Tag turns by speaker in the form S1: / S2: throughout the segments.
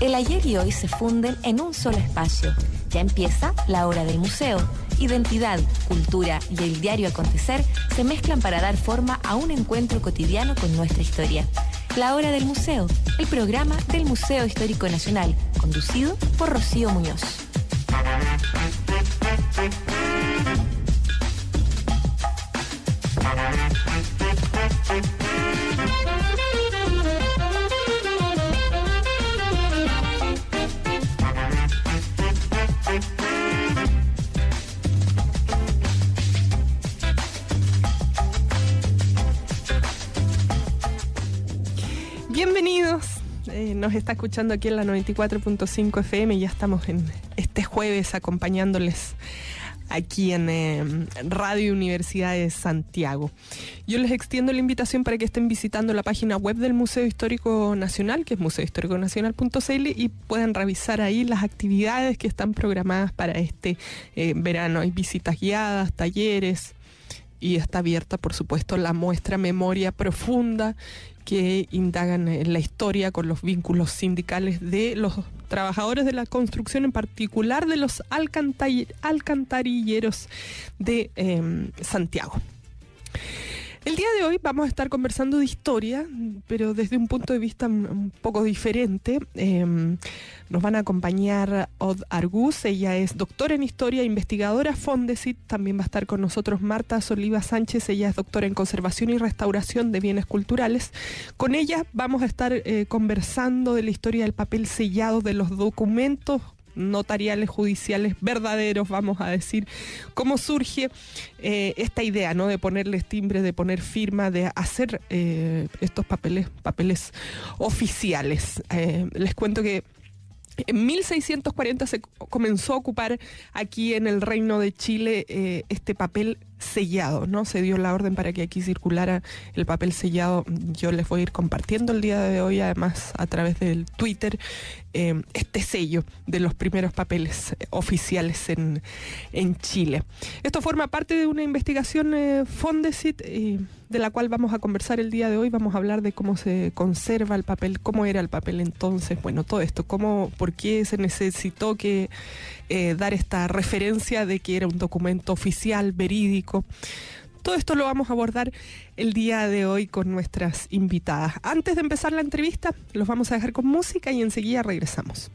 S1: El ayer y hoy se funden en un solo espacio. Ya empieza la hora del museo. Identidad, cultura y el diario acontecer se mezclan para dar forma a un encuentro cotidiano con nuestra historia. La hora del museo, el programa del Museo Histórico Nacional, conducido por Rocío Muñoz.
S2: Bienvenidos, nos está escuchando aquí en la 94.5 FM y ya estamos en este jueves acompañándoles aquí en Radio Universidad de Santiago. Yo les extiendo la invitación para que estén visitando la página web del Museo Histórico Nacional, que es museohistóriconacional.cl, y puedan revisar ahí las actividades que están programadas para este verano. Hay visitas guiadas, talleres, y está abierta, por supuesto, la muestra Memoria Profunda, que indagan en la historia con los vínculos sindicales de los trabajadores de la construcción, en particular de los alcantarilleros de Santiago. El día de hoy vamos a estar conversando de historia, pero desde un punto de vista un poco diferente. Nos van a acompañar Od Argús, ella es doctora en historia, investigadora Fondesit. También va a estar con nosotros Marta Soliva Sánchez, ella es doctora en conservación y restauración de bienes culturales. Con ella vamos a estar conversando de la historia del papel sellado, de los documentos notariales, judiciales, verdaderos, vamos a decir, cómo surge esta idea, ¿no?, de ponerles timbres, de poner firma, de hacer estos papeles oficiales. Les cuento que en 1640 se comenzó a ocupar aquí en el Reino de Chile este papel sellado, ¿no? Se dio la orden para que aquí circulara el papel sellado. Yo les voy a ir compartiendo el día de hoy, además, a través del Twitter, este sello de los primeros papeles oficiales en Chile. Esto forma parte de una investigación Fondesit, de la cual vamos a conversar el día de hoy. Vamos a hablar de cómo se conserva el papel, cómo era el papel entonces, bueno, todo esto, por qué se necesitó que dar esta referencia de que era un documento oficial, verídico. Todo esto lo vamos a abordar el día de hoy con nuestras invitadas. Antes de empezar la entrevista, los vamos a dejar con música y enseguida regresamos.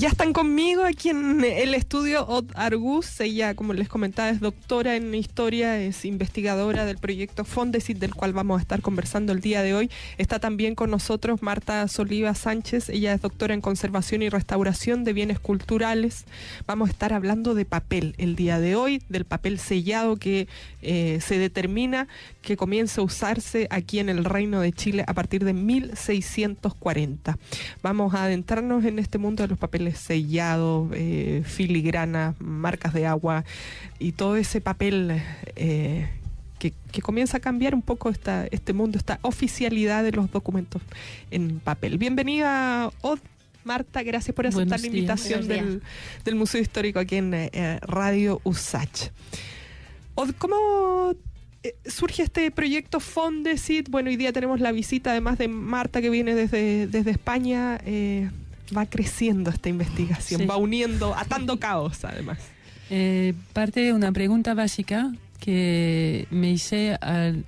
S2: Ya están conmigo aquí en el estudio Od Argus. Ella, como les comentaba, es doctora en historia, es investigadora del proyecto Fondesit, del cual vamos a estar conversando el día de hoy. Está también con nosotros Marta Soliva Sánchez. Ella es doctora en conservación y restauración de bienes culturales. Vamos a estar hablando de papel el día de hoy, del papel sellado que se determina que comienza a usarse aquí en el Reino de Chile a partir de 1640. Vamos a adentrarnos en este mundo de los papeles sellados, filigranas, marcas de agua y todo ese papel que comienza a cambiar un poco este mundo, esta oficialidad de los documentos en papel. Bienvenida, Od. Marta, gracias por aceptar la invitación del Museo Histórico aquí en Radio USACH. Od, ¿cómo surge este proyecto Fondesit? Bueno, hoy día tenemos la visita además de Marta, que viene desde España. Va creciendo esta investigación, va uniendo, atando cabos además.
S3: Parte de una pregunta básica que me hice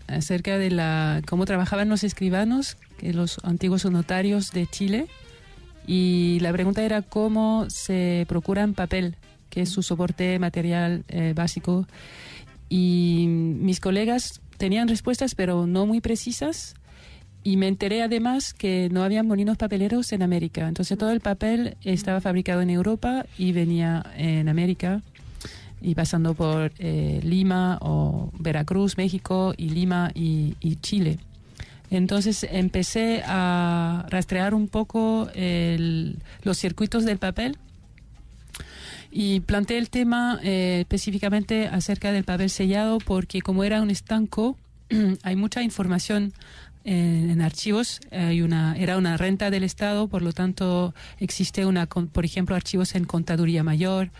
S3: acerca de cómo trabajaban los escribanos, los antiguos notarios de Chile, y la pregunta era cómo se procuran papel, que es su soporte material básico. Y mis colegas tenían respuestas, pero no muy precisas. Y me enteré además que no había molinos papeleros en América. Entonces todo el papel estaba fabricado en Europa y venía en América, y pasando por Lima o Veracruz, México, y Lima y Chile. Entonces empecé a rastrear un poco los circuitos del papel y planteé el tema específicamente acerca del papel sellado, porque como era un estanco, hay mucha información en archivos. Era una renta del Estado, por lo tanto existe por ejemplo, archivos en contaduría mayor,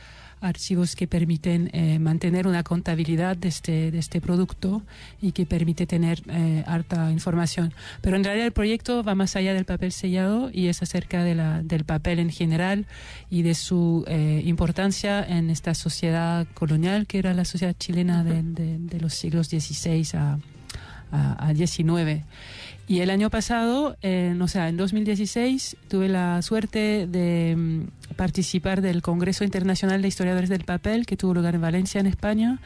S3: archivos que permiten mantener una contabilidad de este producto y que permite tener harta información. Pero en realidad el proyecto va más allá del papel sellado y es acerca del papel en general y de su importancia en esta sociedad colonial que era la sociedad chilena de los siglos XVI a XIX. Y el año pasado, en 2016, tuve la suerte de participar del Congreso Internacional de Historiadores del Papel, que tuvo lugar en Valencia, en España,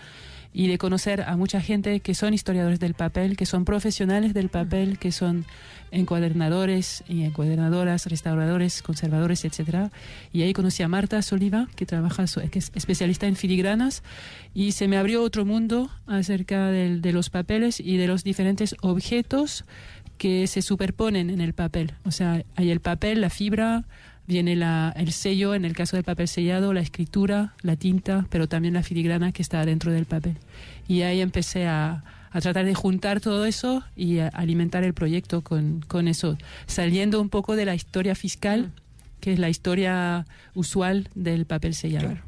S3: y de conocer a mucha gente que son historiadores del papel, que son profesionales del papel, que son encuadernadores y encuadernadoras, restauradores, conservadores, etcétera. Y ahí conocí a Marta Soliva, que es especialista en filigranas, y se me abrió otro mundo acerca de los papeles y de los diferentes objetos que se superponen en el papel. O sea, hay el papel, la fibra, viene el sello, en el caso del papel sellado, la escritura, la tinta, pero también la filigrana que está dentro del papel. Y ahí empecé a tratar de juntar todo eso y a alimentar el proyecto con eso, saliendo un poco de la historia fiscal, que es la historia usual del papel sellado.
S2: Claro.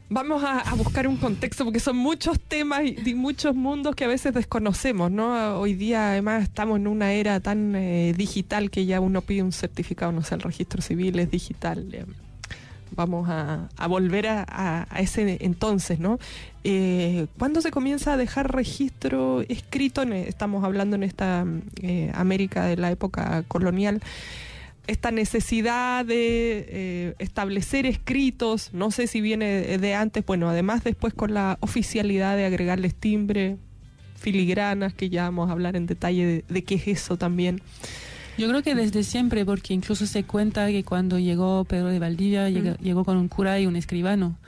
S2: Vamos a buscar un contexto, porque son muchos temas y muchos mundos que a veces desconocemos, ¿no? Hoy día, además, estamos en una era tan digital que ya uno pide un certificado, no sé, el registro civil es digital. Vamos a volver a ese entonces, ¿no? ¿Cuándo se comienza a dejar registro escrito? Estamos hablando en esta América de la época colonial. Esta necesidad de establecer escritos, no sé si viene de antes, bueno, además después con la oficialidad de agregarles timbre, filigranas, que ya vamos a hablar en detalle de qué es eso también.
S3: Yo creo que desde siempre, porque incluso se cuenta que cuando llegó Pedro de Valdivia, llegó con un cura y un escribano.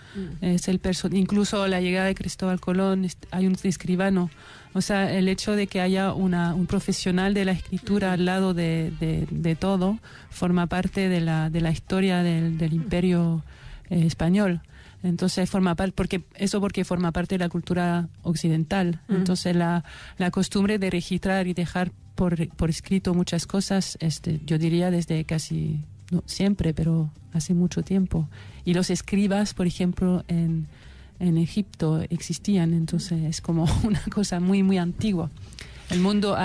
S3: Incluso la llegada de Cristóbal Colón, hay un escribano. O sea, el hecho de que haya un profesional de la escritura al lado de todo forma parte de la historia del imperio español. Entonces forma parte, porque forma parte de la cultura occidental. Entonces la costumbre de registrar y dejar por escrito muchas cosas, yo diría desde casi, no siempre, pero hace mucho tiempo. Y los escribas, por ejemplo, en Egipto existían, entonces es como una cosa muy, muy antigua. El mundo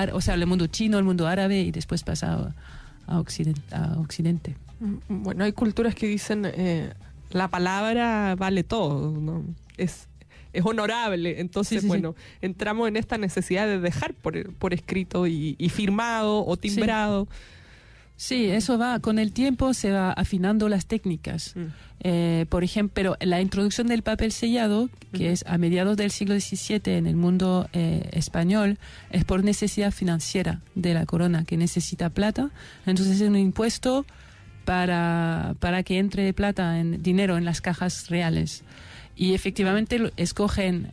S3: chino, el mundo árabe y después pasa a Occidente.
S2: Bueno, hay culturas que dicen la palabra vale todo, ¿no? Es honorable, entonces sí. Entramos en esta necesidad de dejar por escrito y firmado o timbrado.
S3: Sí, eso va, con el tiempo se va afinando las técnicas. Por ejemplo, pero la introducción del papel sellado, que es a mediados del siglo XVII en el mundo español, es por necesidad financiera de la corona, que necesita plata. Entonces es un impuesto para que entre plata, dinero en las cajas reales. Y efectivamente escogen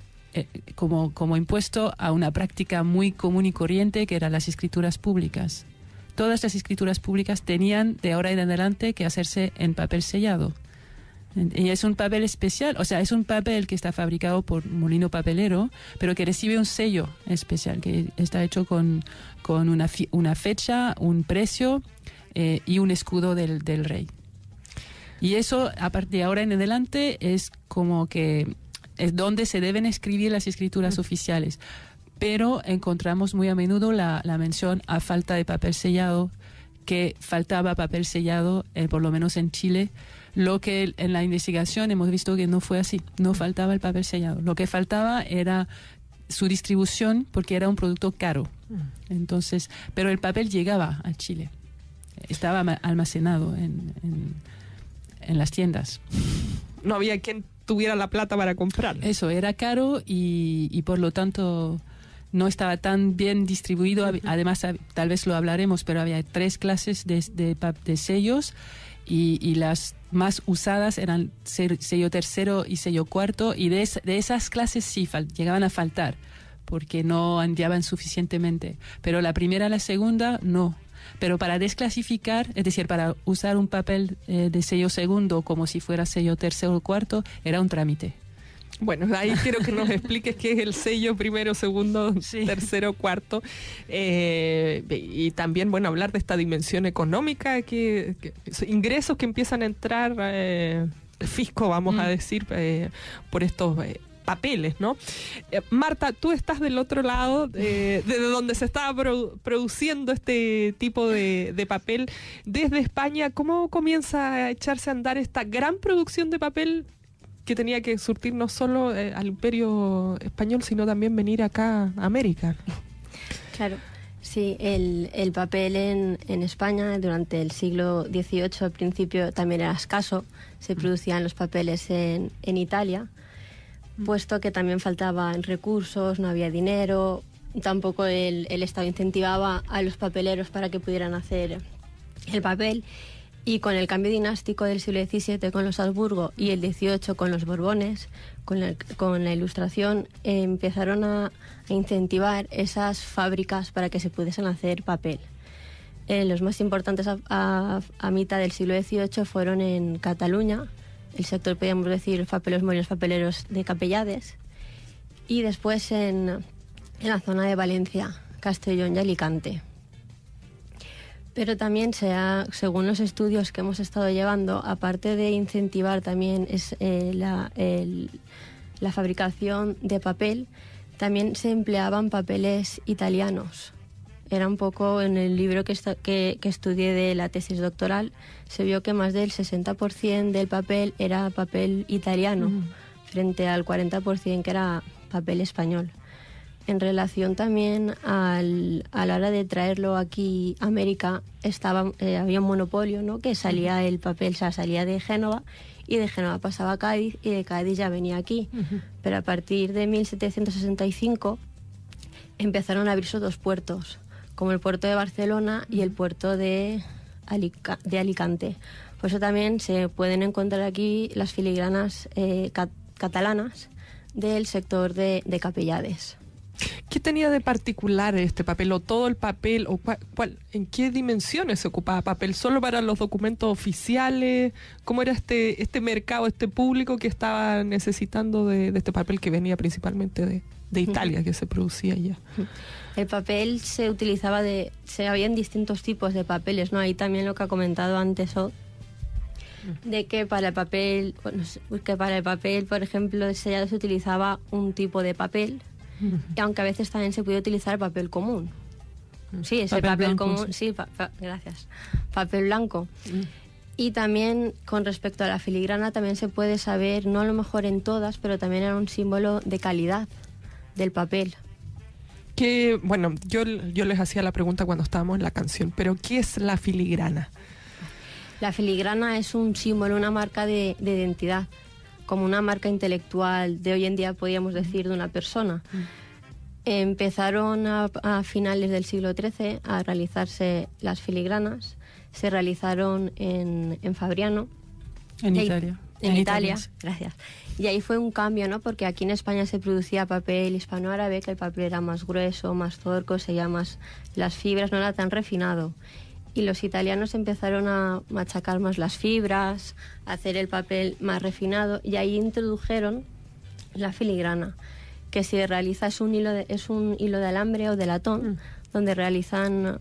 S3: como impuesto a una práctica muy común y corriente, que eran las escrituras públicas. Todas las escrituras públicas tenían de ahora en adelante que hacerse en papel sellado. Y es un papel especial, o sea, es un papel que está fabricado por molino papelero, pero que recibe un sello especial, que está hecho con una fecha, un precio y un escudo del rey. Y eso, a partir de ahora en adelante, es como que es donde se deben escribir las escrituras oficiales. Pero encontramos muy a menudo la mención a falta de papel sellado, que faltaba papel sellado, por lo menos en Chile. Lo que en la investigación hemos visto que no fue así, no faltaba el papel sellado. Lo que faltaba era su distribución, porque era un producto caro. Entonces, pero el papel llegaba a Chile, estaba almacenado en las tiendas.
S2: No había quien tuviera la plata para comprarlo.
S3: Eso, era caro y por lo tanto no estaba tan bien distribuido. Además, tal vez lo hablaremos, pero había 3 clases de sellos y las más usadas eran sello tercero y sello cuarto, y de esas clases sí llegaban a faltar porque no enviaban suficientemente. Pero la primera y la segunda no. Pero para desclasificar, es decir, para usar un papel de sello segundo como si fuera sello tercero o cuarto, era un trámite.
S2: Bueno, ahí quiero que nos expliques qué es el sello primero, segundo, tercero, cuarto. Y también, bueno, hablar de esta dimensión económica, que ingresos que empiezan a entrar, fisco, vamos a decir, por estos papeles, ¿no? Marta, tú estás del otro lado, desde donde se estaba produciendo este tipo de papel. Desde España, ¿cómo comienza a echarse a andar esta gran producción de papel que tenía que surtir no solo al Imperio Español, sino también venir acá a América?
S4: Claro, sí, el papel en España durante el siglo XVIII al principio también era escaso. Se producían los papeles en Italia, puesto que también faltaban recursos, no había dinero, tampoco el Estado incentivaba a los papeleros para que pudieran hacer el papel. Y con el cambio dinástico del siglo XVII con los Habsburgo y el XVIII con los Borbones, con la Ilustración, empezaron a incentivar esas fábricas para que se pudiesen hacer papel. Los más importantes a mitad del siglo XVIII fueron en Cataluña, el sector, podríamos decir, los molinos papeleros de Capellades, y después en la zona de Valencia, Castellón y Alicante. Pero también según los estudios que hemos estado llevando, aparte de incentivar también la fabricación de papel, también se empleaban papeles italianos. Era un poco, en el libro que estudié de la tesis doctoral, se vio que más del 60% del papel era papel italiano, frente al 40% que era papel español. En relación también a la hora de traerlo aquí a América, había un monopolio, ¿no? Que salía el papel, o sea, salía de Génova, y de Génova pasaba a Cádiz, y de Cádiz ya venía aquí. Pero a partir de 1765 empezaron a abrirse 2 puertos, como el puerto de Barcelona y el puerto de Alicante. Por eso también se pueden encontrar aquí las filigranas catalanas del sector de Capellades.
S2: ¿Qué tenía de particular este papel, o todo el papel, o en qué dimensiones se ocupaba papel? ¿Solo para los documentos oficiales? ¿Cómo era este mercado, este público que estaba necesitando de este papel que venía principalmente de Italia, que se producía allá?
S4: El papel se utilizaba habían distintos tipos de papeles, ¿no? Ahí también lo que ha comentado antes de que para el papel, por ejemplo, sellado se utilizaba un tipo de papel. Y aunque a veces también se puede utilizar papel común. Sí, es el papel blanco, común. Sí, gracias. Papel blanco. Y también con respecto a la filigrana también se puede saber, no a lo mejor en todas, pero también era un símbolo de calidad del papel.
S2: Bueno, yo les hacía la pregunta cuando estábamos en la canción, pero ¿qué es la filigrana?
S4: La filigrana es un símbolo, una marca de identidad, como una marca intelectual de hoy en día, podríamos decir, de una persona. Empezaron a finales del siglo XIII a realizarse las filigranas. Se realizaron en Fabriano.
S3: En Italia.
S4: En Italia, gracias. Y ahí fue un cambio, ¿no? Porque aquí en España se producía papel hispanoárabe, que el papel era más grueso, más zorco, seguía más las fibras, no era tan refinado. Y los italianos empezaron a machacar más las fibras, a hacer el papel más refinado, y ahí introdujeron la filigrana, que se realiza, es un hilo de alambre o de latón, donde realizan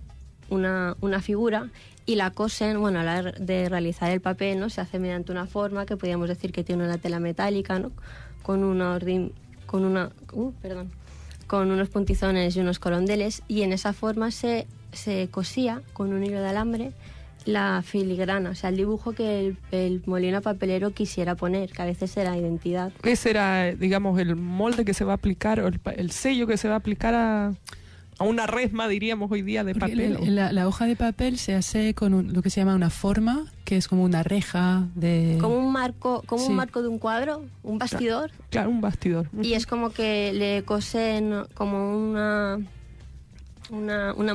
S4: una figura y la cosen. Bueno, a la hora de realizar el papel, ¿no? Se hace mediante una forma que podríamos decir que tiene una tela metálica, ¿no? Con unos puntizones y unos corondeles, y en esa forma se cosía con un hilo de alambre la filigrana, o sea, el dibujo que el molino papelero quisiera poner, que a veces era identidad.
S2: Ese era, digamos, el molde que se va a aplicar, o el sello que se va a aplicar a una resma, diríamos hoy día, de
S3: Porque
S2: papel.
S3: La hoja de papel se hace con lo que se llama una forma, que es como una reja de...
S4: Como un marco de un cuadro, un bastidor.
S2: Claro, un bastidor.
S4: Y es como que le cosen como una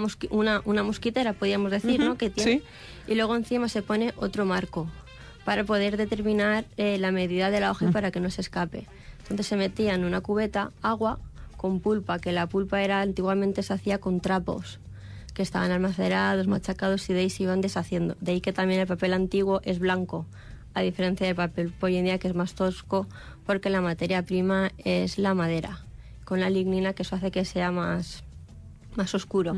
S4: mosquitera, podríamos decir, ¿no? Que tiene. Sí. Y luego encima se pone otro marco para poder determinar la medida de la hoja y para que no se escape. Entonces se metía en una cubeta agua con pulpa, que la pulpa antiguamente se hacía con trapos que estaban almacenados, machacados, y de ahí se iban deshaciendo. De ahí que también el papel antiguo es blanco, a diferencia del papel hoy en día, que es más tosco, porque la materia prima es la madera, con la lignina, que eso hace que sea más oscuro.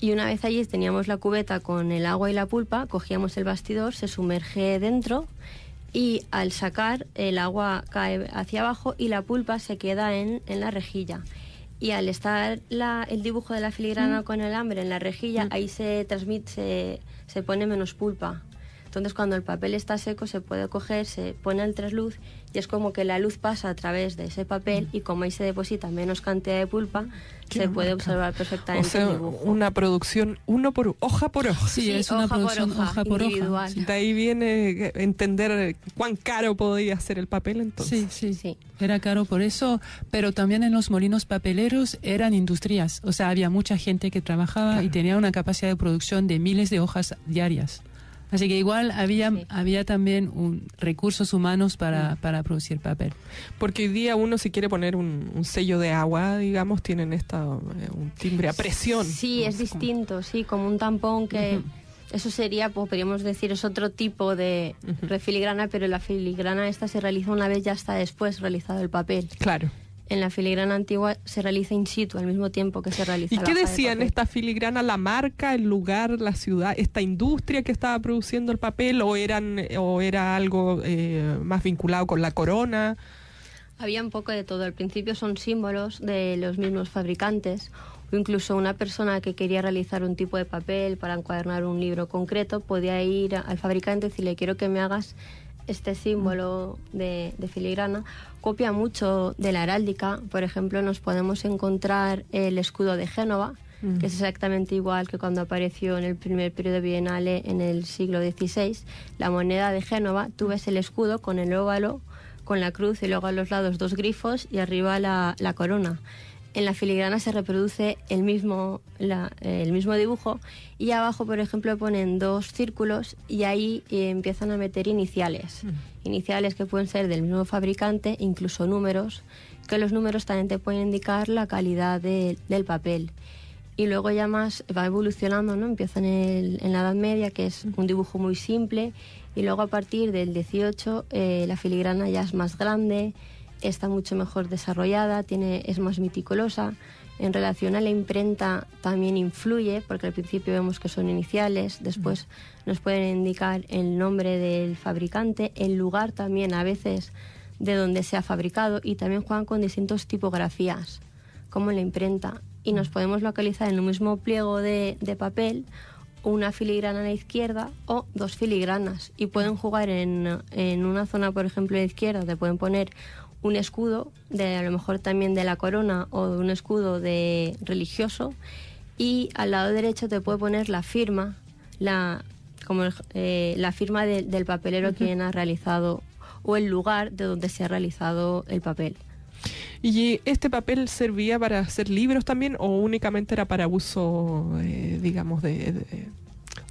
S4: Y una vez allí teníamos la cubeta con el agua y la pulpa, cogíamos el bastidor, se sumerge dentro, y al sacar el agua cae hacia abajo y la pulpa se queda en la rejilla. Y al estar el dibujo de la filigrana con el alambre en la rejilla, ahí se pone menos pulpa. Entonces, cuando el papel está seco, se puede coger, se pone el trasluz, y es como que la luz pasa a través de ese papel, y como ahí se deposita menos cantidad de pulpa, se puede observar perfectamente,
S2: o sea,
S4: el dibujo.
S2: Una producción hoja por hoja.
S3: Sí, es una producción hoja por hoja.
S2: De ahí viene entender cuán caro podía ser el papel entonces.
S3: Sí. Era caro por eso, pero también en los molinos papeleros eran industrias. O sea, había mucha gente que trabajaba y tenía una capacidad de producción de miles de hojas diarias. Así que igual había también recursos humanos para producir papel.
S2: Porque hoy día uno, si quiere poner un sello de agua, digamos, tienen un timbre a presión.
S4: Sí, es distinto, sí, como un tampón que... Eso sería, pues, podríamos decir, es otro tipo de filigrana, pero la filigrana esta se realiza una vez ya está después realizado el papel.
S2: Claro.
S4: En la filigrana antigua se realiza in situ, al mismo tiempo que se realiza la hoja de papel.
S2: ¿Y qué decían esta filigrana? ¿La marca, el lugar, la ciudad, esta industria que estaba produciendo el papel, o era algo más vinculado con la corona?
S4: Había un poco de todo. Al principio son símbolos de los mismos fabricantes, o incluso una persona que quería realizar un tipo de papel para encuadernar un libro concreto podía ir al fabricante y decirle: quiero que me hagas este símbolo de filigrana. Copia mucho de la heráldica. Por ejemplo, nos podemos encontrar el escudo de Génova, que es exactamente igual que cuando apareció en el primer periodo bienale en el siglo XVI. La moneda de Génova, tú ves el escudo con el óvalo, con la cruz, y luego a los lados 2 grifos y arriba la corona. En la filigrana se reproduce el mismo dibujo, y abajo, por ejemplo, ponen 2 círculos, y ahí empiezan a meter iniciales. Iniciales que pueden ser del mismo fabricante, incluso números, que los números también te pueden indicar la calidad del papel. Y luego ya más va evolucionando, ¿no? Empieza en la Edad Media, que es un dibujo muy simple, y luego a partir del 18 la filigrana ya es más grande, está mucho mejor desarrollada, es más meticulosa. En relación a la imprenta también influye, porque al principio vemos que son iniciales, después nos pueden indicar el nombre del fabricante, el lugar también a veces de donde se ha fabricado, y también juegan con distintas tipografías, como en la imprenta. Y nos podemos localizar en el mismo pliego de papel una filigrana a la izquierda o 2 filigranas, y pueden jugar en una zona, por ejemplo, a la izquierda, te pueden poner un escudo, a lo mejor también de la corona o de un escudo de religioso, y al lado derecho te puede poner la firma, la firma del papelero quien ha realizado, o el lugar de donde se ha realizado el papel.
S2: ¿Y este papel servía para hacer libros también o únicamente era para uso, digamos,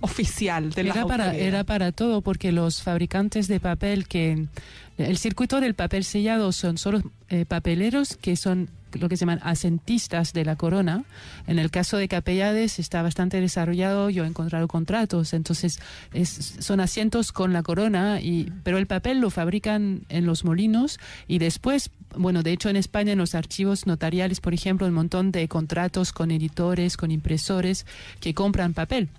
S2: oficial de las autoridades?
S3: Era para todo, porque los fabricantes de papel el circuito del papel sellado son solo papeleros que son lo que se llaman asentistas de la corona. En el caso de Capellades está bastante desarrollado, yo he encontrado contratos, entonces son asientos con la corona, pero el papel lo fabrican en los molinos y después, bueno, de hecho en España en los archivos notariales, por ejemplo, un montón de contratos con editores, con impresores que compran papel.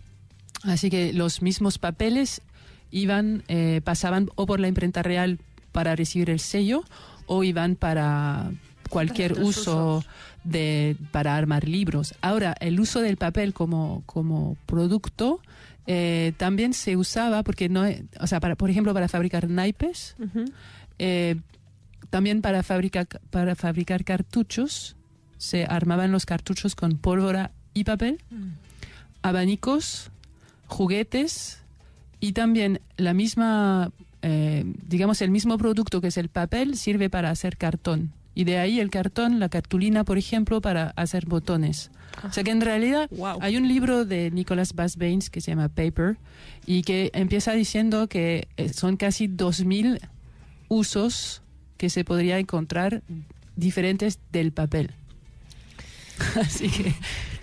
S3: Así que los mismos papeles pasaban o por la imprenta real para recibir el sello o iban para cualquier uso para armar libros. Ahora, el uso del papel como producto también se usaba porque por ejemplo, para fabricar naipes, también para fabricar cartuchos, se armaban los cartuchos con pólvora y papel, abanicos, juguetes y también la misma, digamos, el mismo producto que es el papel sirve para hacer cartón. Y de ahí el cartón, la cartulina, por ejemplo, para hacer botones. O sea que en realidad hay un libro de Nicholas Bass Baines que se llama Paper y que empieza diciendo que son casi 2.000 usos que se podría encontrar diferentes del papel. Así que...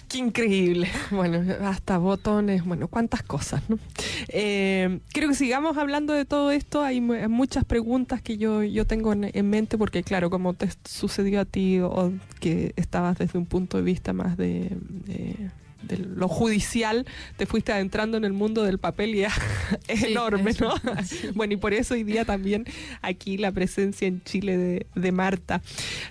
S2: ¡Qué increíble! Bueno, hasta botones, bueno, cuántas cosas, ¿no? Creo que sigamos hablando de todo esto. Hay muchas preguntas que yo tengo en mente, porque claro, como te sucedió a ti, o que estabas desde un punto de vista más de lo judicial, te fuiste adentrando en el mundo del papel y es enorme, ¿no? Sí. Bueno, y por eso hoy día también aquí la presencia en Chile de Marta.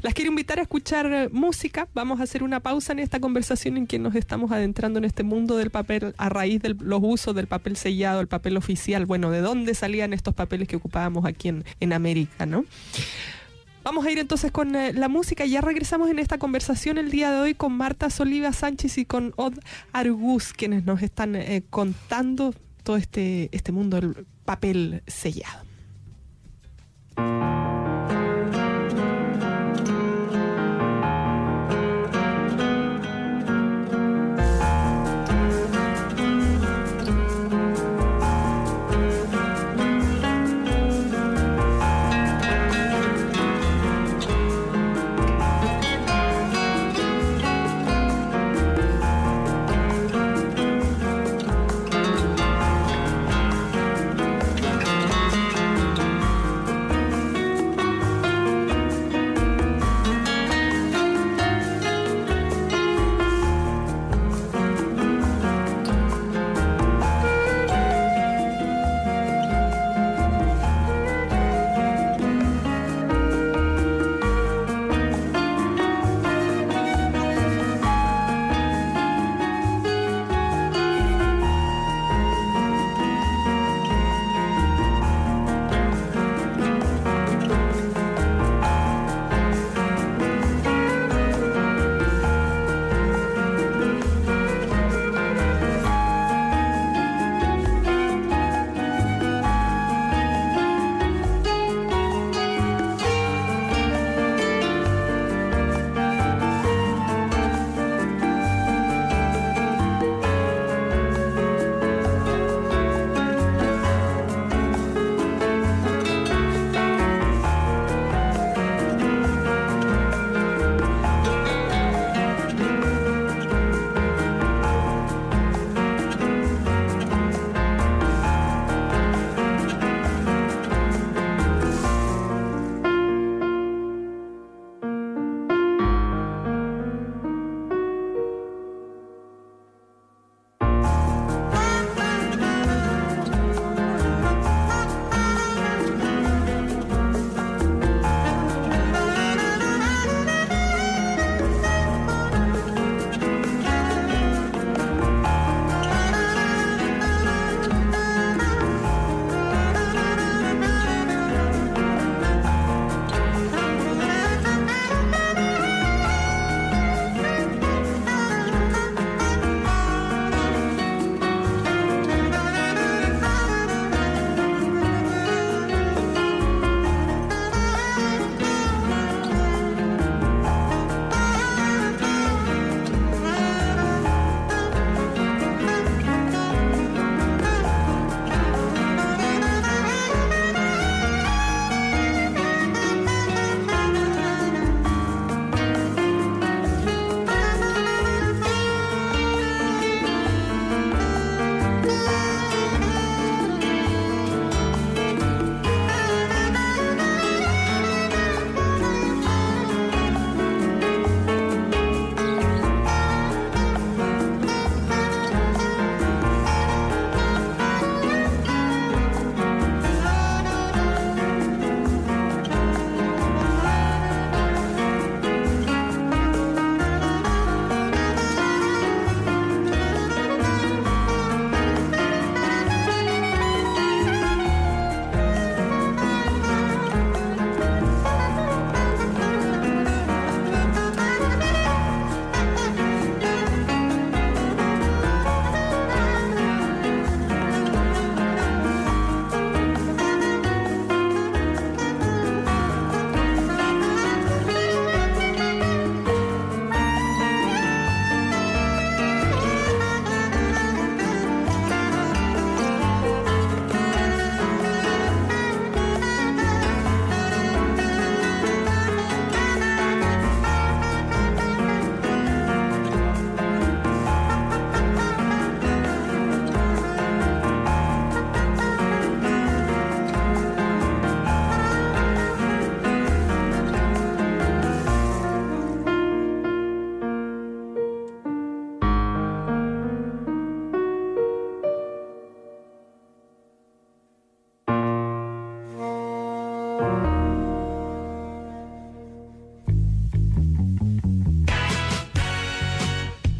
S2: Las quiero invitar a escuchar música. Vamos a hacer una pausa en esta conversación en que nos estamos adentrando en este mundo del papel a raíz de los usos del papel sellado, el papel oficial. Bueno, ¿de dónde salían estos papeles que ocupábamos aquí en América, ¿no? Vamos a ir entonces con la música. Ya regresamos en esta conversación el día de hoy con Marta Soliva Sánchez y con Od Argus, quienes nos están contando todo este mundo del papel sellado.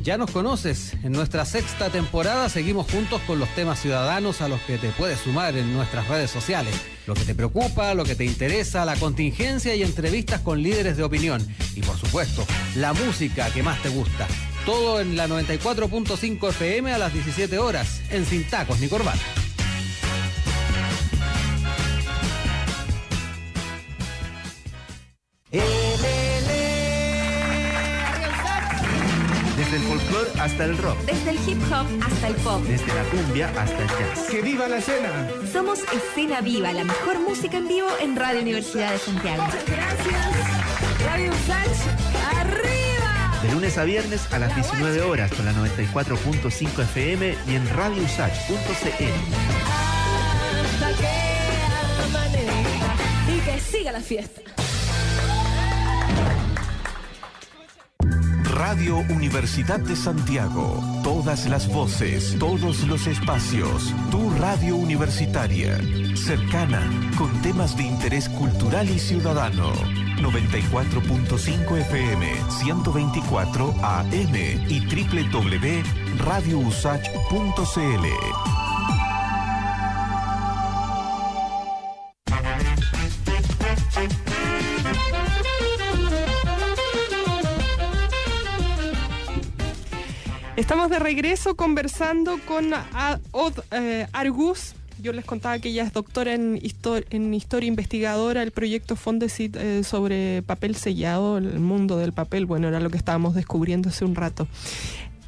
S5: Ya nos conoces, en nuestra 6ª temporada seguimos juntos con los temas ciudadanos a los que te puedes sumar en nuestras redes sociales. Lo que te preocupa, lo que te interesa, la contingencia y entrevistas con líderes de opinión. Y por supuesto, la música que más te gusta. Todo en la 94.5 FM a las 17 horas, en Sin Tacos ni Corbata.
S6: Desde el folclore hasta el rock.
S1: Desde el hip hop hasta el pop.
S6: Desde la cumbia hasta el jazz.
S7: ¡Que viva la escena!
S1: Somos Escena Viva, la mejor música en vivo en Radio Universidad de Santiago.
S8: Gracias. Radio USACH, ¡arriba!
S6: De lunes a viernes a las 19 horas con la 94.5 FM y en radiousach.cl.
S8: Hasta que amanezca y que siga la fiesta.
S9: Radio Universidad de Santiago. Todas las voces, todos los espacios. Tu radio universitaria. Cercana, con temas de interés cultural y ciudadano. 94.5 FM, 124 AM y www.radiousach.cl.
S2: Estamos de regreso conversando con Od Argus. Yo les contaba que ella es doctora en historia investigadora, el proyecto Fondesit sobre papel sellado, el mundo del papel. Bueno, era lo que estábamos descubriendo hace un rato.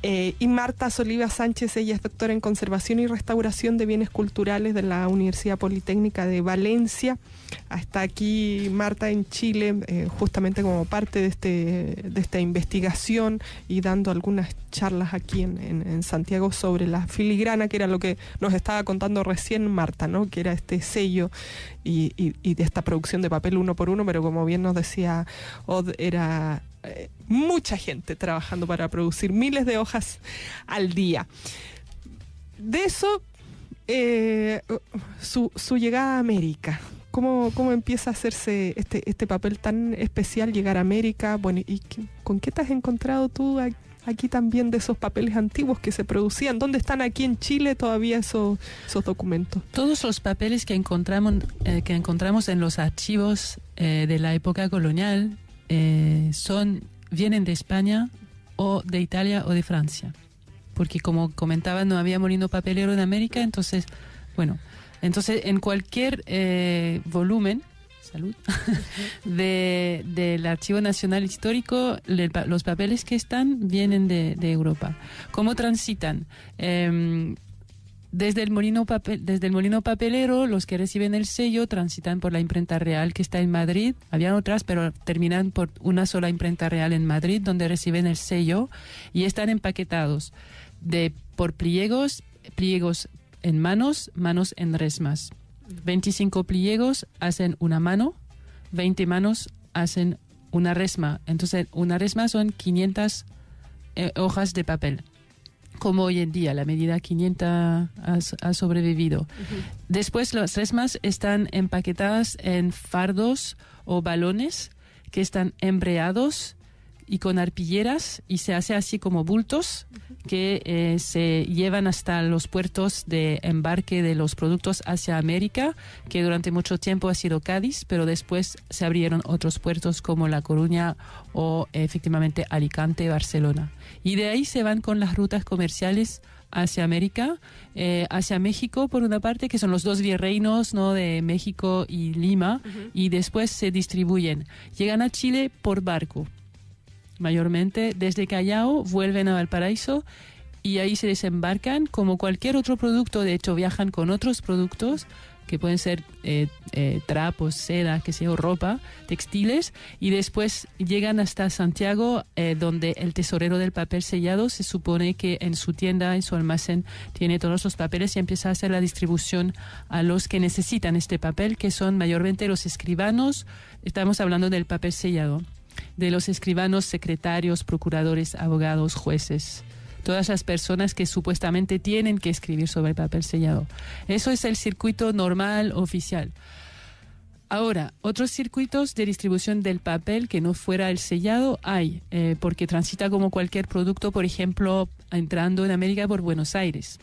S2: Y Marta Soliva Sánchez, ella es doctora en conservación y restauración de bienes culturales de la Universidad Politécnica de Valencia. Está aquí Marta en Chile, justamente como parte de esta investigación y dando algunas charlas aquí en Santiago sobre la filigrana, que era lo que nos estaba contando recién Marta, ¿no? Que era este sello y de esta producción de papel uno por uno, pero como bien nos decía Od, era mucha gente trabajando para producir miles de hojas al día. De eso, su llegada a América. ¿Cómo empieza a hacerse este papel tan especial, llegar a América? Bueno, ¿y con qué te has encontrado tú aquí también de esos papeles antiguos que se producían? ¿Dónde están aquí en Chile todavía esos documentos?
S3: Todos los papeles que encontramos en los archivos de la época colonial vienen de España o de Italia o de Francia, porque como comentaba no había molino papelero en América, entonces en cualquier volumen del Archivo Nacional Histórico, los papeles que están vienen de Europa. ¿Cómo transitan? Desde el molino papelero, los que reciben el sello transitan por la imprenta real que está en Madrid. Habían otras, pero terminan por una sola imprenta real en Madrid, donde reciben el sello y están empaquetados por pliegos en manos en resmas. 25 pliegos hacen una mano, 20 manos hacen una resma. Entonces, una resma son 500 hojas de papel. Como hoy en día, la medida 500 ha sobrevivido. Uh-huh. Después las resmas están empaquetadas en fardos o balones que están embreados y con arpilleras, y se hace así como bultos que se llevan hasta los puertos de embarque de los productos hacia América, que durante mucho tiempo ha sido Cádiz, pero después se abrieron otros puertos como La Coruña o efectivamente Alicante, Barcelona. Y de ahí se van con las rutas comerciales hacia América, hacia México por una parte, que son los dos virreinos, ¿no?, de México y Lima, uh-huh. Y después se distribuyen. Llegan a Chile por barco. Mayormente desde Callao vuelven a Valparaíso y ahí se desembarcan como cualquier otro producto. De hecho, viajan con otros productos que pueden ser trapos, seda, que sea, ropa, textiles, y después llegan hasta Santiago, donde el tesorero del papel sellado se supone que en su tienda, en su almacén, tiene todos los papeles y empieza a hacer la distribución a los que necesitan este papel, que son mayormente los escribanos. Estamos hablando del papel sellado, de los escribanos, secretarios, procuradores, abogados, jueces, todas las personas que supuestamente tienen que escribir sobre papel sellado. Eso es el circuito normal, oficial. Ahora, otros circuitos de distribución del papel que no fuera el sellado hay, porque transita como cualquier producto, por ejemplo, entrando en América por Buenos Aires.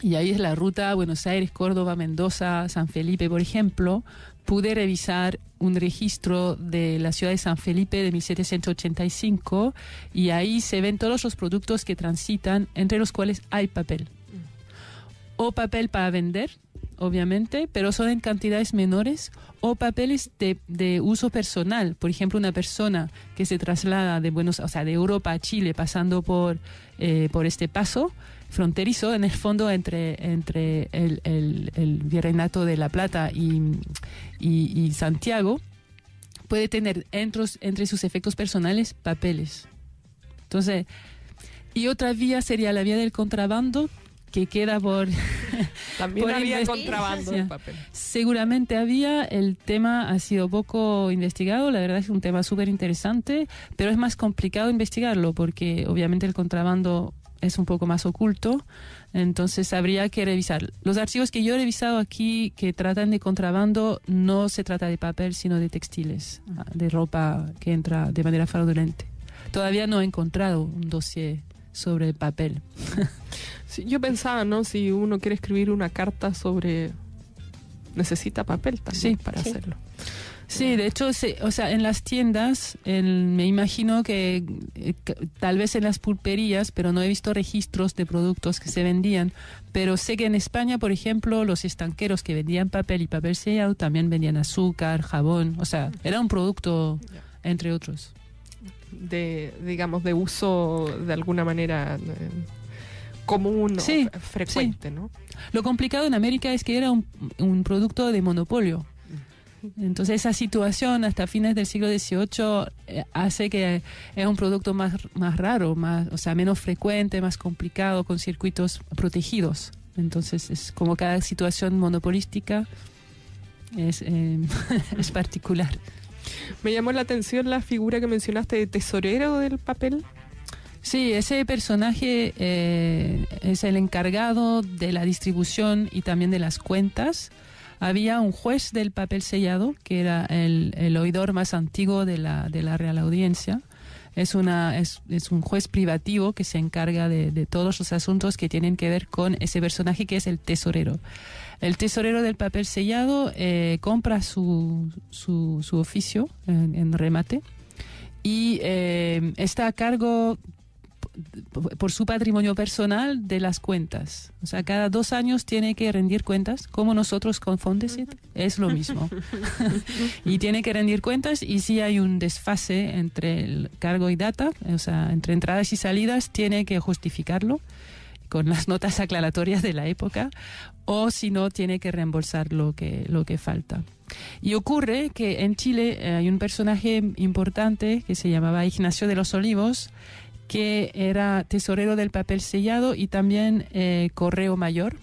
S3: Y ahí es la ruta Buenos Aires, Córdoba, Mendoza, San Felipe, por ejemplo. Pude revisar un registro de la ciudad de San Felipe de 1785 y ahí se ven todos los productos que transitan, entre los cuales hay papel. O papel para vender, obviamente, pero son en cantidades menores, o papeles de uso personal. Por ejemplo, una persona que se traslada de Europa a Chile pasando por este paso fronterizo, en el fondo entre el Virreinato de La Plata y Santiago, puede tener entre sus efectos personales papeles. Entonces, y otra vía sería la vía del contrabando, que queda por...
S2: También por había contrabando de papel.
S3: Seguramente había, el tema ha sido poco investigado, la verdad es un tema súper interesante, pero es más complicado investigarlo porque obviamente el contrabando es un poco más oculto, entonces habría que revisar. Los archivos que yo he revisado aquí que tratan de contrabando no se trata de papel, sino de textiles, de ropa que entra de manera fraudulenta. Todavía no he encontrado un dossier sobre papel.
S2: Sí, yo pensaba, ¿no? Si uno quiere escribir una carta sobre... necesita papel también para hacerlo.
S3: Sí, de hecho, en las tiendas, me imagino que tal vez en las pulperías, pero no he visto registros de productos que se vendían, pero sé que en España, por ejemplo, los estanqueros que vendían papel y papel sellado también vendían azúcar, jabón, era un producto, entre otros.
S2: Digamos, de uso de alguna manera común o frecuente, ¿no?
S3: Lo complicado en América es que era un producto de monopolio. Entonces esa situación hasta fines del siglo XVIII hace que es un producto más raro, menos frecuente, más complicado, con circuitos protegidos. Entonces es como cada situación monopolística es particular.
S2: Me llamó la atención la figura que mencionaste de tesorero del papel.
S3: Sí, ese personaje es el encargado de la distribución y también de las cuentas. Había un juez del papel sellado, que era el oidor más antiguo de la Real Audiencia. Es un juez privativo que se encarga de todos los asuntos que tienen que ver con ese personaje que es el tesorero. El tesorero del papel sellado compra su oficio en remate y está a cargo por su patrimonio personal de las cuentas. O sea, cada 2 años tiene que rendir cuentas, como nosotros con Fondesit, es lo mismo. Y tiene que rendir cuentas, y si hay un desfase entre el cargo y data, o sea, entre entradas y salidas, tiene que justificarlo con las notas aclaratorias de la época, o si no, tiene que reembolsar lo que falta. Y ocurre que en Chile hay un personaje importante que se llamaba Ignacio de los Olivos, que era tesorero del papel sellado y también correo mayor.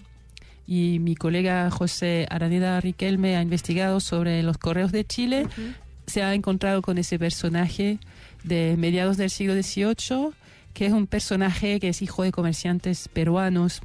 S3: Y mi colega José Araneda Riquelme ha investigado sobre los correos de Chile. Se ha encontrado con ese personaje de mediados del siglo XVIII, que es un personaje que es hijo de comerciantes peruanos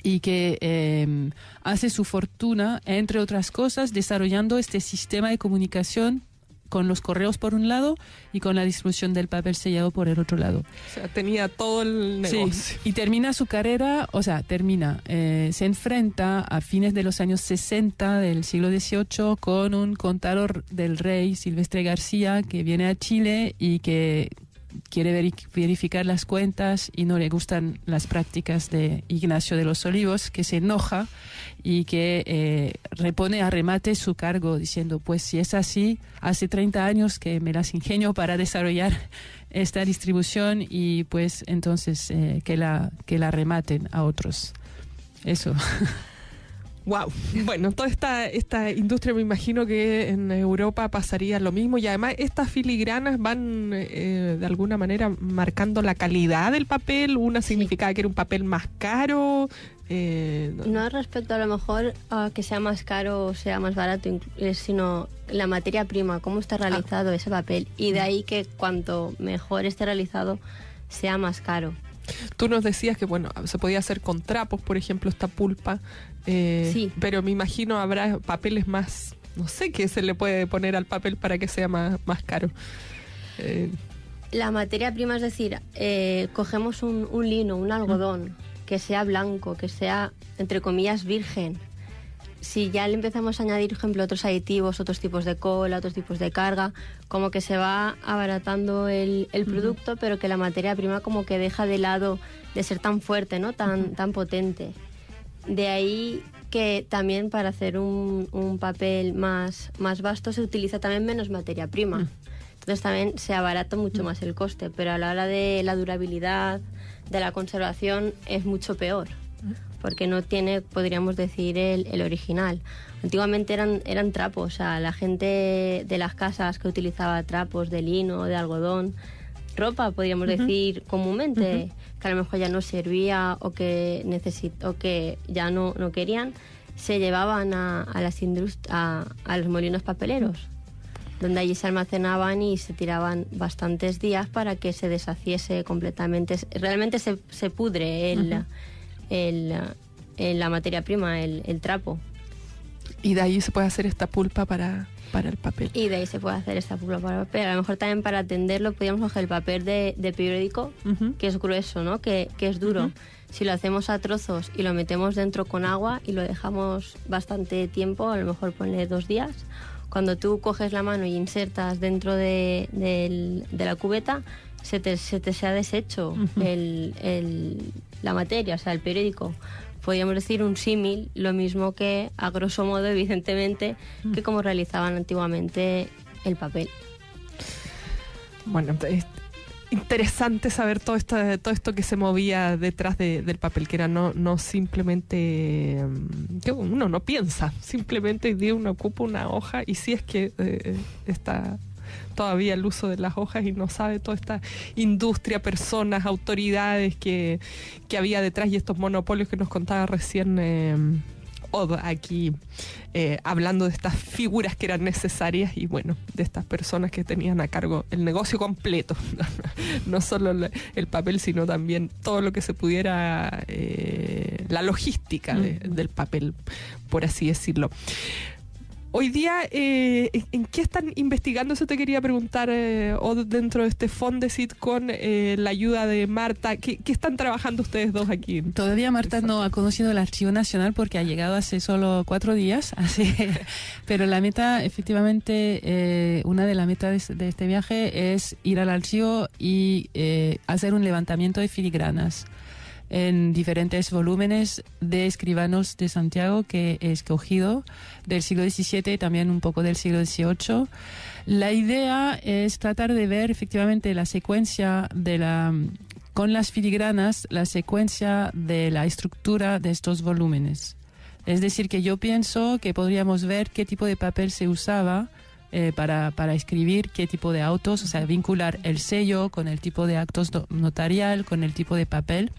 S3: y que hace su fortuna, entre otras cosas, desarrollando este sistema de comunicación con los correos por un lado y con la distribución del papel sellado por el otro lado.
S2: O sea, tenía todo el negocio.
S3: Sí, y termina su carrera, se enfrenta a fines de los años 60 del siglo XVIII con un contador del rey, Silvestre García, que viene a Chile y que quiere verificar las cuentas y no le gustan las prácticas de Ignacio de los Olivos, que se enoja y que repone a remate su cargo diciendo, pues si es así, hace 30 años que me las ingenio para desarrollar esta distribución y pues entonces que la rematen a otros. Eso.
S2: Wow. Bueno, toda esta industria, me imagino que en Europa pasaría lo mismo, y además estas filigranas van de alguna manera marcando la calidad del papel. Una significaba que era un papel más caro.
S4: No respecto a lo mejor a que sea más caro o sea más barato, sino la materia prima, cómo está realizado ese papel, y de ahí que cuanto mejor esté realizado sea más caro.
S2: Tú nos decías que se podía hacer con trapos, por ejemplo, esta pulpa,
S4: sí.
S2: Pero me imagino habrá papeles más no sé qué se le puede poner al papel para que sea más caro.
S4: La materia prima, es decir, cogemos un lino, un algodón, que sea blanco, que sea, entre comillas, virgen. Si ya le empezamos a añadir, por ejemplo, otros aditivos, otros tipos de cola, otros tipos de carga, como que se va abaratando el producto, pero que la materia prima como que deja de lado de ser tan fuerte, ¿no? Tan potente. De ahí que también para hacer un papel más vasto se utiliza también menos materia prima. Entonces también se abarata mucho más el coste, pero a la hora de la durabilidad, de la conservación, es mucho peor, porque no tiene, podríamos decir, el original. Antiguamente eran trapos, o sea, la gente de las casas que utilizaba trapos de lino, de algodón, ropa, podríamos decir comúnmente, que a lo mejor ya no servía o que ya no querían, se llevaban a los molinos papeleros, donde allí se almacenaban y se tiraban bastantes días para que se deshaciese completamente. Realmente se pudre la materia prima, el trapo.
S2: Y de ahí se puede hacer esta pulpa para el papel.
S4: Y de ahí se puede hacer esta pulpa para el papel. A lo mejor también para atenderlo podríamos coger el papel de periódico, que es grueso, ¿no? Que es duro. Si lo hacemos a trozos y lo metemos dentro con agua y lo dejamos bastante tiempo, a lo mejor ponle 2 días, cuando tú coges la mano y insertas dentro de la cubeta, se te ha deshecho la materia, o sea, el periódico. Podríamos decir un símil, lo mismo que, a grosso modo, evidentemente, que como realizaban antiguamente el papel.
S2: Bueno, es interesante saber todo esto que se movía detrás del papel, que era no simplemente, que uno no piensa, simplemente uno ocupa una hoja, y si es que está todavía el uso de las hojas y no sabe toda esta industria, personas, autoridades que había detrás, y estos monopolios que nos contaba recién Od aquí, hablando de estas figuras que eran necesarias y bueno, de estas personas que tenían a cargo el negocio completo, no solo el papel, sino también todo lo que se pudiera, la logística del papel, por así decirlo. Hoy día, ¿en qué están investigando? Eso te quería preguntar, Od, dentro de este Fondesit con la ayuda de Marta. ¿Qué están trabajando ustedes dos aquí?
S3: Todavía Marta no ha conocido el Archivo Nacional porque ha llegado hace solo 4 días. Pero la meta, efectivamente, una de las metas de este viaje es ir al archivo y hacer un levantamiento de filigranas en diferentes volúmenes de escribanos de Santiago que he escogido del siglo XVII y también un poco del siglo XVIII. La idea es tratar de ver efectivamente la secuencia con las filigranas, la secuencia de la estructura de estos volúmenes. Es decir, que yo pienso que podríamos ver qué tipo de papel se usaba para escribir, qué tipo de autos, o sea, vincular el sello con el tipo de actos notarial, con el tipo de papel.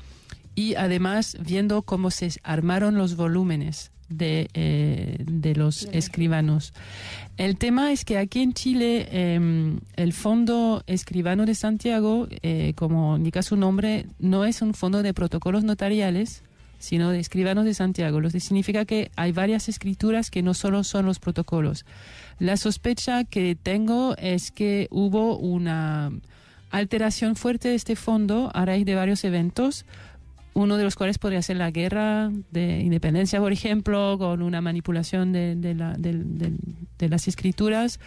S3: Y además viendo cómo se armaron los volúmenes de los escribanos. El tema es que aquí en Chile el Fondo Escribano de Santiago, como indica su nombre, no es un fondo de protocolos notariales, sino de escribanos de Santiago, lo que significa que hay varias escrituras que no solo son los protocolos. La sospecha que tengo es que hubo una alteración fuerte de este fondo a raíz de varios eventos, uno de los cuales podría ser la guerra de independencia, por ejemplo, con una manipulación de las escrituras,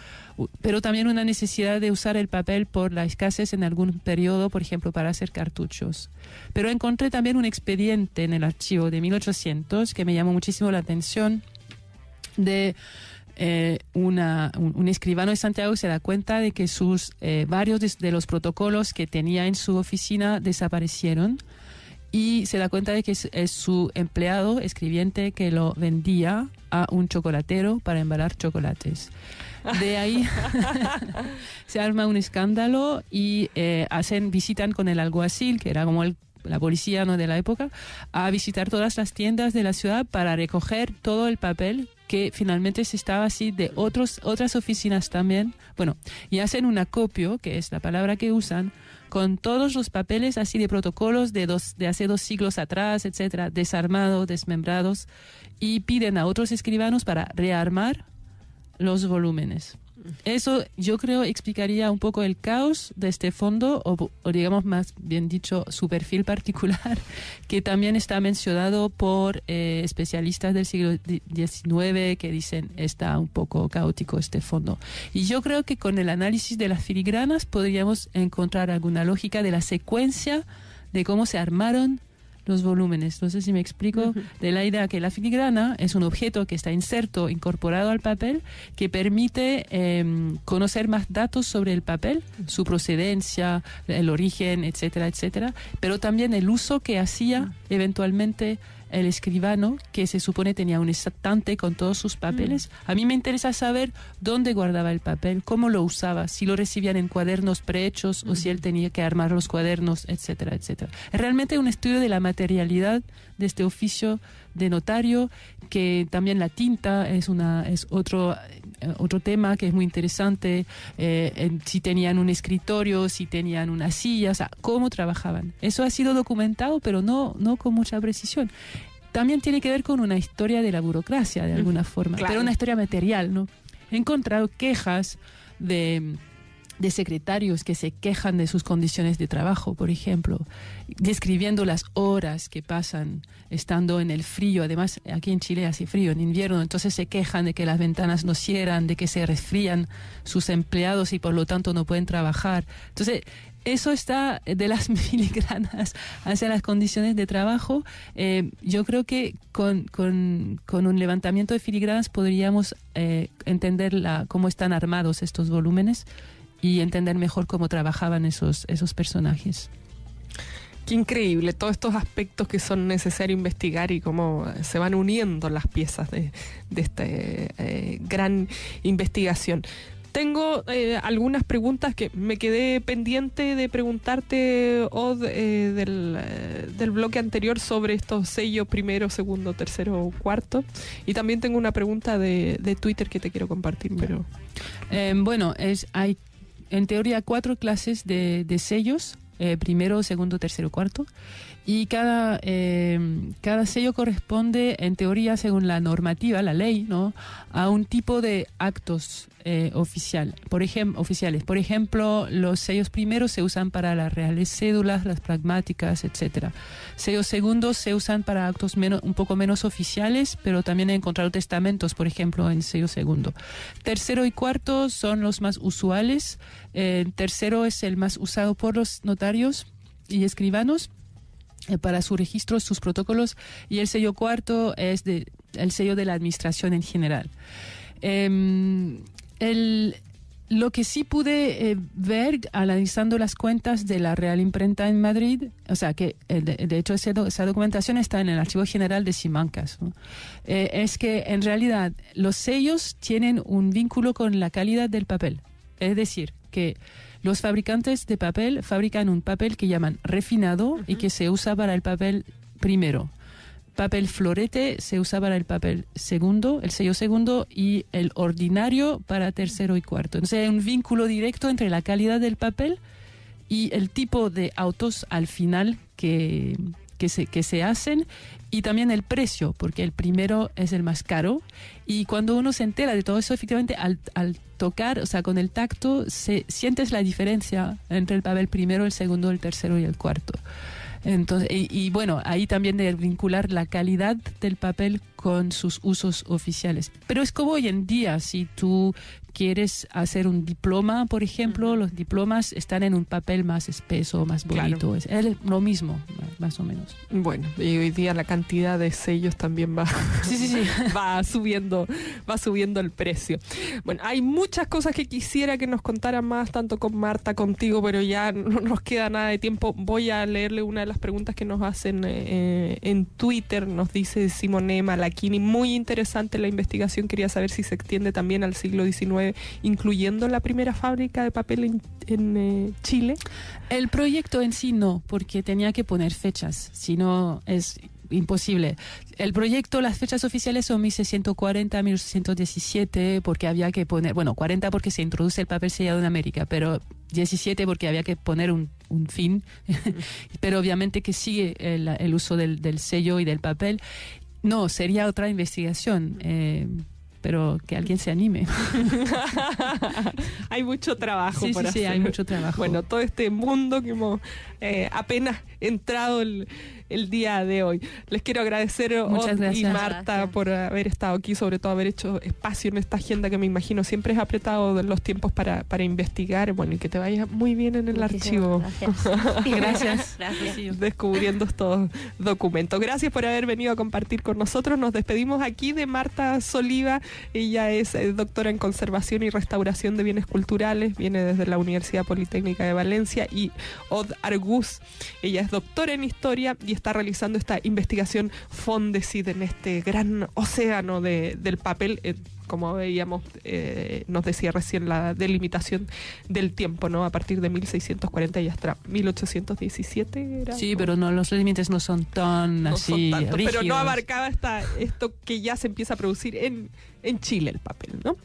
S3: pero también una necesidad de usar el papel por la escasez en algún periodo, por ejemplo, para hacer cartuchos. Pero encontré también un expediente en el archivo de 1800 que me llamó muchísimo la atención de un escribano de Santiago. Se da cuenta de que varios de los protocolos que tenía en su oficina desaparecieron. Y se da cuenta de que es su empleado escribiente que lo vendía a un chocolatero para embalar chocolates. De ahí se arma un escándalo y visitan con el alguacil, que era como la policía, ¿no?, de la época, a visitar todas las tiendas de la ciudad para recoger todo el papel que finalmente se estaba así de otras oficinas también. Bueno, y hacen un acopio, que es la palabra que usan, con todos los papeles así de protocolos de hace 2 siglos atrás, etcétera, desarmados, desmembrados, y piden a otros escribanos para rearmar los volúmenes. Eso yo creo explicaría un poco el caos de este fondo, o digamos más bien dicho, su perfil particular, que también está mencionado por especialistas del siglo XIX que dicen está un poco caótico este fondo. Y yo creo que con el análisis de las filigranas podríamos encontrar alguna lógica de la secuencia de cómo se armaron los volúmenes. No sé si me explico, de la idea que la filigrana es un objeto que está incorporado al papel, que permite conocer más datos sobre el papel, su procedencia, el origen, etcétera, etcétera, pero también el uso que hacía eventualmente el escribano, que se supone tenía un estante con todos sus papeles. A mí me interesa saber dónde guardaba el papel, cómo lo usaba, si lo recibían en cuadernos prehechos o si él tenía que armar los cuadernos, etcétera, etcétera. Es realmente un estudio de la materialidad de este oficio de notario, que también la tinta es otro tema que es muy interesante, si tenían un escritorio, si tenían una silla, o sea, cómo trabajaban. Eso ha sido documentado, pero no con mucha precisión. También tiene que ver con una historia de la burocracia, de alguna forma, pero una historia material, ¿no? He encontrado quejas de secretarios que se quejan de sus condiciones de trabajo, por ejemplo, describiendo las horas que pasan estando en el frío. Además, aquí en Chile hace frío en invierno, entonces se quejan de que las ventanas no cierran, de que se resfrían sus empleados y por lo tanto no pueden trabajar. Entonces, eso está de las filigranas hacia las condiciones de trabajo. Yo creo que con un levantamiento de filigranas podríamos entender cómo están armados estos volúmenes y entender mejor cómo trabajaban esos personajes.
S2: Qué increíble, todos estos aspectos que son necesarios investigar y cómo se van uniendo las piezas de esta gran investigación. Tengo algunas preguntas que me quedé pendiente de preguntarte, Od, del bloque anterior sobre estos sellos primero, segundo, tercero, cuarto. Y también tengo una pregunta de Twitter que te quiero compartir. Pero
S3: bueno, hay en teoría 4 clases de sellos, primero, segundo, tercero, cuarto. Y cada sello corresponde, en teoría, según la normativa, la ley, ¿no?, a un tipo de actos oficiales. Por ejemplo, los sellos primeros se usan para las reales cédulas, las pragmáticas, etcétera. Sellos segundos se usan para actos un poco menos oficiales, pero también he encontrado testamentos, por ejemplo, en sello segundo. Tercero y cuarto son los más usuales. Tercero es el más usado por los notarios y escribanos para sus registros, sus protocolos, y el sello cuarto es el sello de la administración en general. Lo que sí pude ver analizando las cuentas de la Real Imprenta en Madrid, o sea que de hecho esa documentación está en el Archivo General de Simancas, ¿no?, es que en realidad los sellos tienen un vínculo con la calidad del papel. Es decir, que los fabricantes de papel fabrican un papel que llaman refinado y que se usa para el papel primero. Papel florete se usa para el papel segundo, el sello segundo, y el ordinario para tercero y cuarto. Entonces hay un vínculo directo entre la calidad del papel y el tipo de autos al final que se hacen, y también el precio, porque el primero es el más caro. Y cuando uno se entera de todo eso, efectivamente, al tocar, o sea, con el tacto, sientes la diferencia entre el papel primero, el segundo, el tercero y el cuarto. Entonces, y bueno, ahí también de vincular la calidad del papel con sus usos oficiales. Pero es como hoy en día, si tú quieres hacer un diploma, por ejemplo, los diplomas están en un papel más espeso, más bonito. Claro. Es lo mismo, más o menos.
S2: Bueno, y hoy día la cantidad de sellos también va, va subiendo el precio. Bueno, hay muchas cosas que quisiera que nos contaran más, tanto con Marta, contigo, pero ya no nos queda nada de tiempo. Voy a leerle una de las preguntas que nos hacen en Twitter. Nos dice Simone Malachini, muy interesante la investigación, quería saber si se extiende también al siglo XIX, incluyendo la primera fábrica de papel en Chile.
S3: El proyecto en sí no, porque tenía que poner fechas, si no es imposible. El proyecto, las fechas oficiales son 1640, 1617, porque había que poner, 40 porque se introduce el papel sellado en América, pero 17 porque había que poner un fin, pero obviamente que sigue el uso del sello y del papel. No, sería otra investigación. pero que alguien se anime.
S2: Hay mucho trabajo por hacer.
S3: Sí, hay mucho trabajo.
S2: Bueno, todo este mundo que hemos apenas entrado el día de hoy. Les quiero agradecer
S3: Muchas gracias.
S2: y Marta por haber estado aquí, sobre todo haber hecho espacio en esta agenda que me imagino siempre es apretado de los tiempos para investigar. Bueno, y que te vaya muy bien en el archivo.
S4: Gracias.
S3: Gracias.
S2: Descubriendo estos documentos. Gracias por haber venido a compartir con nosotros. Nos despedimos aquí de Marta Soliva. Ella es doctora en conservación y restauración de bienes culturales, viene desde la Universidad Politécnica de Valencia, y Od Argus, ella es doctora en historia y está realizando esta investigación Fondesit en este gran océano del papel. Como veíamos, nos decía recién la delimitación del tiempo, ¿no? A partir de 1640 y hasta 1817 era.
S3: Sí, pero no, los límites no son tan
S2: no
S3: así
S2: son tanto,
S3: rígidos.
S2: pero no abarcaba esto que ya se empieza a producir en Chile, el papel, ¿no?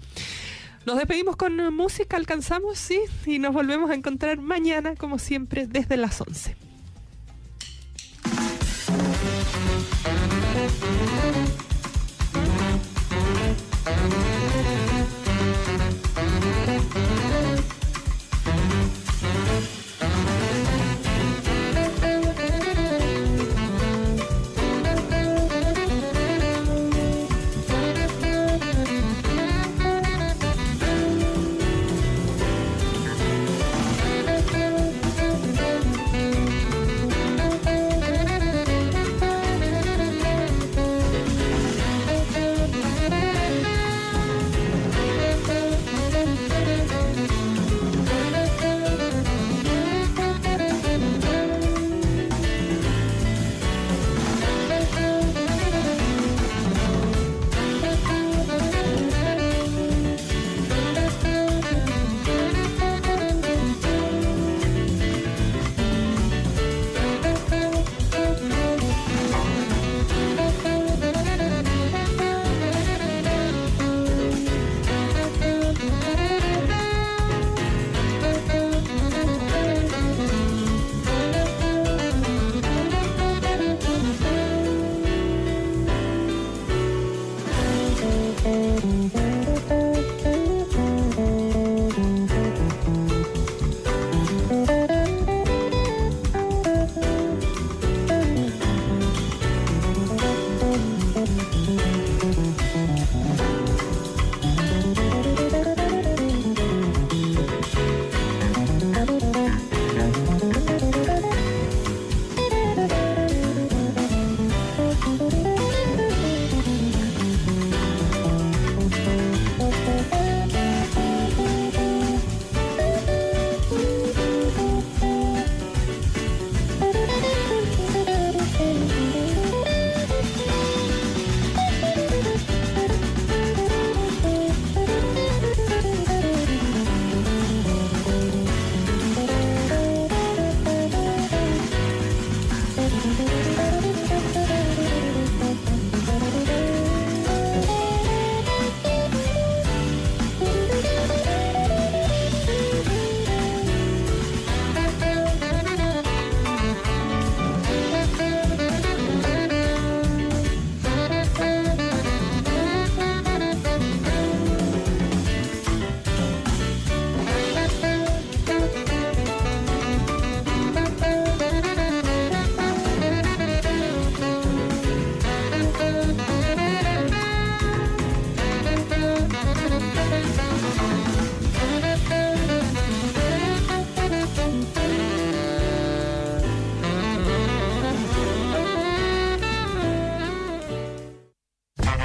S2: Nos despedimos con música, alcanzamos, sí, y nos volvemos a encontrar mañana, como siempre, desde las 11.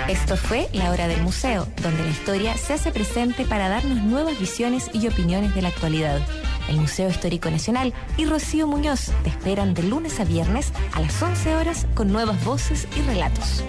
S1: Esto fue La Hora del Museo, donde la historia se hace presente para darnos nuevas visiones y opiniones de la actualidad. El Museo Histórico Nacional y Rocío Muñoz te esperan de lunes a viernes a las 11 horas con nuevas voces y relatos.